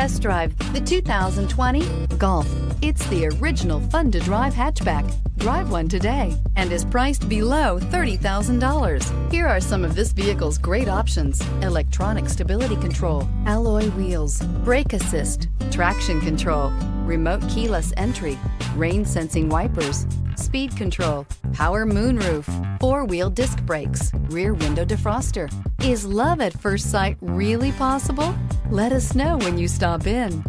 Test drive the 2020 Golf. It's the original fun-to-drive hatchback. Drive one today and is priced below $30,000. Here are some of this vehicle's great options: electronic stability control, alloy wheels, brake assist, traction control, remote keyless entry, rain sensing wipers, speed control, power moonroof, four-wheel disc brakes, rear window defroster. Is love at first sight really possible? Let us know when you stop in.